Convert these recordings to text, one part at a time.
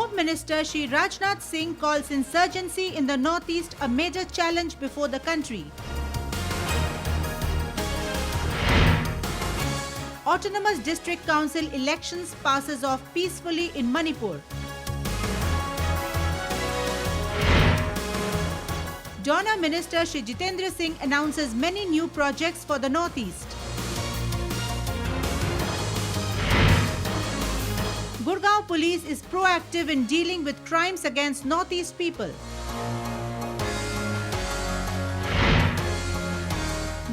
Home Minister Shri Rajnath Singh calls insurgency in the Northeast a major challenge before the country. Autonomous District Council elections passes off peacefully in Manipur. Dona Minister Shri Jitendra Singh announces many new projects for the Northeast. Gurgaon Police is proactive in dealing with crimes against Northeast people.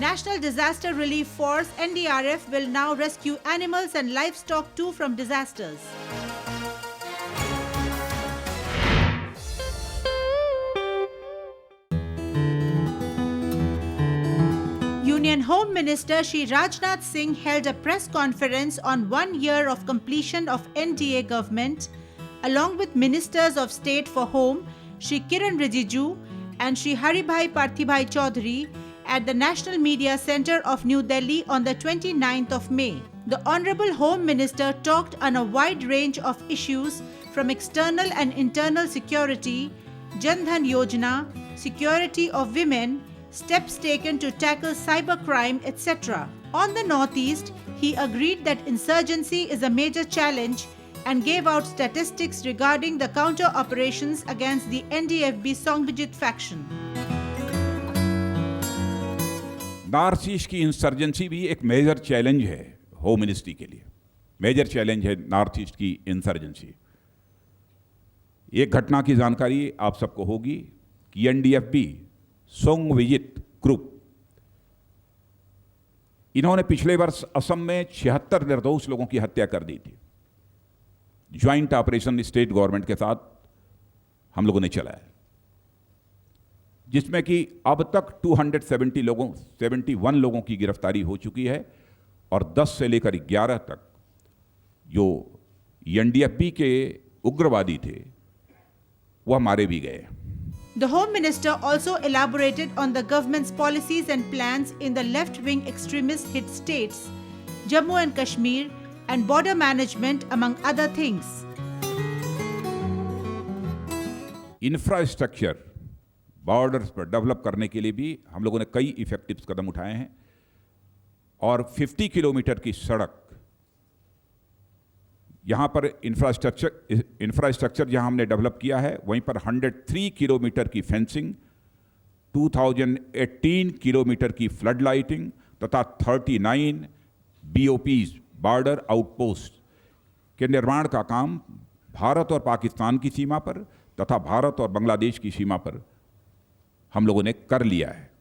National Disaster Relief Force NDRF will now rescue animals and livestock too from disasters. Union Home Minister Shri Rajnath Singh held a press conference on 1 year of completion of NDA government along with Ministers of State for Home Shri Kiran Rijiju and Shri Haribhai Parthibhai Chaudhary at the National Media Centre of New Delhi on the 29th of May. The Honourable Home Minister talked on a wide range of issues from external and internal security, Jan Dhan Yojana, security of women, steps taken to tackle cybercrime, etc. On the Northeast, he agreed that insurgency is a major challenge and gave out statistics regarding the counter operations against the NDFB Songbijit faction. North east की insurgency भी एक major challenge है home ministry के लिए। Major challenge है north east की insurgency. एक घटना की जानकारी आप सबको होगी कि एनडीएफबी सोंगविजित ग्रुप, इन्होंने पिछले वर्ष असम में 76 निर्दोष लोगों की हत्या कर दी थी। ज्वाइंट ऑपरेशन स्टेट गवर्नमेंट के साथ हम लोगों ने चलाया, जिसमें कि अब तक 71 लोगों की गिरफ्तारी हो चुकी है और 10 से लेकर 11 तक जो एनडीएफबी के उग्रवादी थे वह मारे भी गए। The Home Minister also elaborated on the government's policies and plans in the left-wing extremist hit states, Jammu and Kashmir, and border management, among other things. Infrastructure borders पर डेवलप करने के लिए भी हम लोगों ने कई इफेक्टिव कदम उठाए हैं और 50 किलोमीटर की सड़क, यहाँ पर इंफ्रास्ट्रक्चर जहाँ हमने डेवलप किया है, वहीं पर 103 किलोमीटर की फेंसिंग, 2018 किलोमीटर की फ्लड लाइटिंग तथा 39 BOPs बॉर्डर आउटपोस्ट के निर्माण का काम भारत और पाकिस्तान की सीमा पर तथा भारत और बांग्लादेश की सीमा पर हम लोगों ने कर लिया है।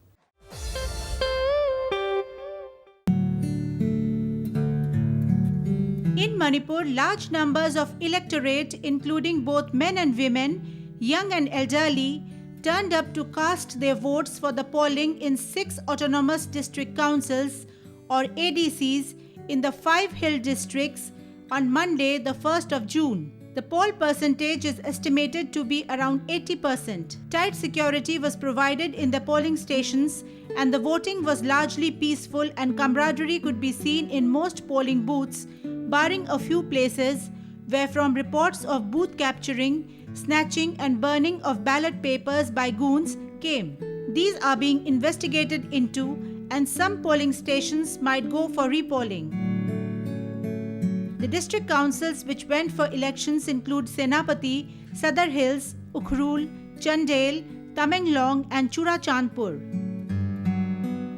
In Manipur, large numbers of electorate, including both men and women, young and elderly, turned up to cast their votes for the polling in 6 autonomous district councils or ADCs in the 5 hill districts on Monday, the 1st of June. The poll percentage is estimated to be around 80%. Tight security was provided in the polling stations and the voting was largely peaceful and camaraderie could be seen in most polling booths, barring a few places where from reports of booth capturing, snatching and burning of ballot papers by goons came. These are being investigated into and some polling stations might go for repolling. The district councils which went for elections include Senapati, Sadar Hills, Ukhrul, Chandel, Tamenglong and Churachandpur.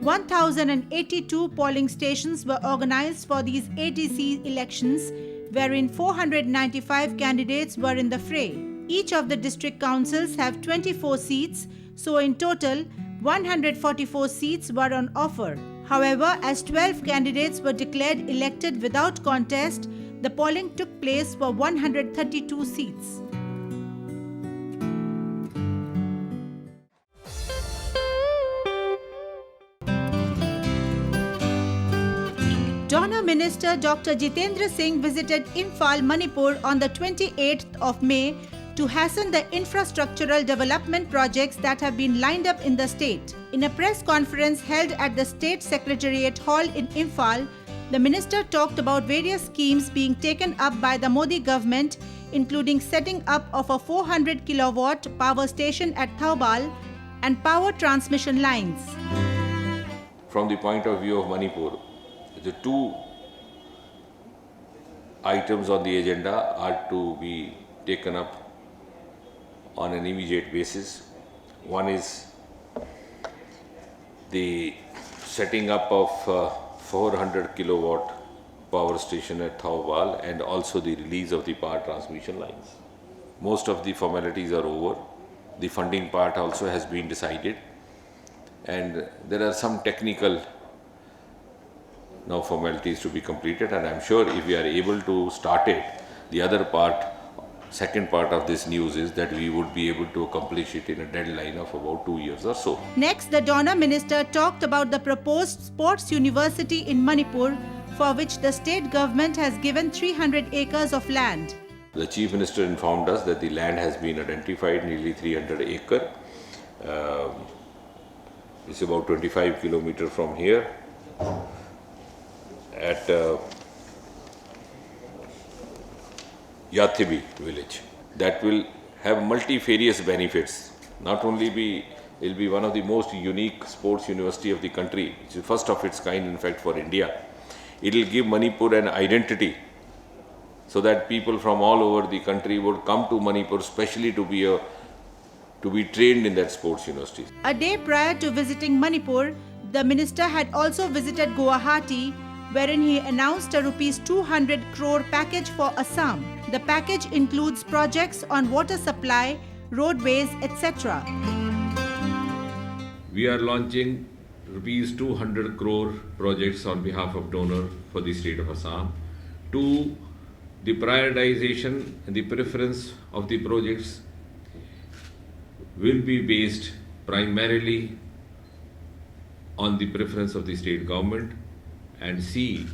1,082 polling stations were organized for these ADC elections, wherein 495 candidates were in the fray. Each of the district councils have 24 seats, so in total, 144 seats were on offer. However, as 12 candidates were declared elected without contest, the polling took place for 132 seats. Dona Minister Dr. Jitendra Singh visited Imphal, Manipur on the 28th of May to hasten the infrastructural development projects that have been lined up in the state. In a press conference held at the State Secretariat Hall in Imphal, the minister talked about various schemes being taken up by the Modi government including setting up of a 400 kilowatt power station at Thoubal and power transmission lines. From the point of view of Manipur, the two items on the agenda are to be taken up on an immediate basis. One is the setting up of 400 kilowatt power station at Thoubal and also the release of the power transmission lines. Most of the formalities are over. The funding part also has been decided, and there are some technical now formalities to be completed, and I'm sure if we are able to start it, the other part, second part of this news is that we would be able to accomplish it in a deadline of about 2 years or so. Next, the Donor Minister talked about the proposed sports university in Manipur, for which the state government has given 300 acres of land. The Chief Minister informed us that the land has been identified, nearly 300 acre. It's about 25 kilometers from here at Yathibi village. That will have multifarious benefits. Not only it will be one of the most unique sports university of the country, which is first of its kind in fact for India. It will give Manipur an identity so that people from all over the country would come to Manipur specially to be trained in that sports university. A day prior to visiting Manipur, the minister had also visited Guwahati, wherein he announced a rupees 200 crore package for Assam. The package includes projects on water supply, roadways, etc. We are launching rupees 200 crore projects on behalf of donor for the state of Assam. To the prioritization and the preference of the projects will be based primarily on the preference of the state government, and C,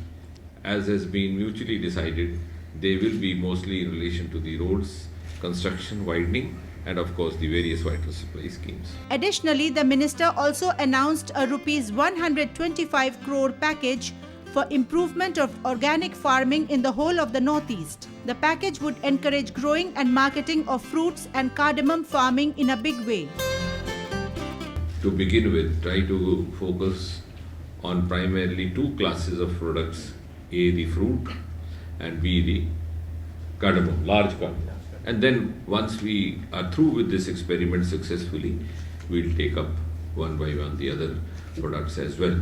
as has been mutually decided, they will be mostly in relation to the roads, construction, widening, and of course the various water supply schemes. Additionally, the minister also announced a rupees 125 crore package for improvement of organic farming in the whole of the Northeast. The package would encourage growing and marketing of fruits and cardamom farming in a big way. To begin with, try to focus on primarily two classes of products, A, the fruit, and B, the cardamom, large cardamom. And then once we are through with this experiment successfully, we'll take up one by one the other products as well.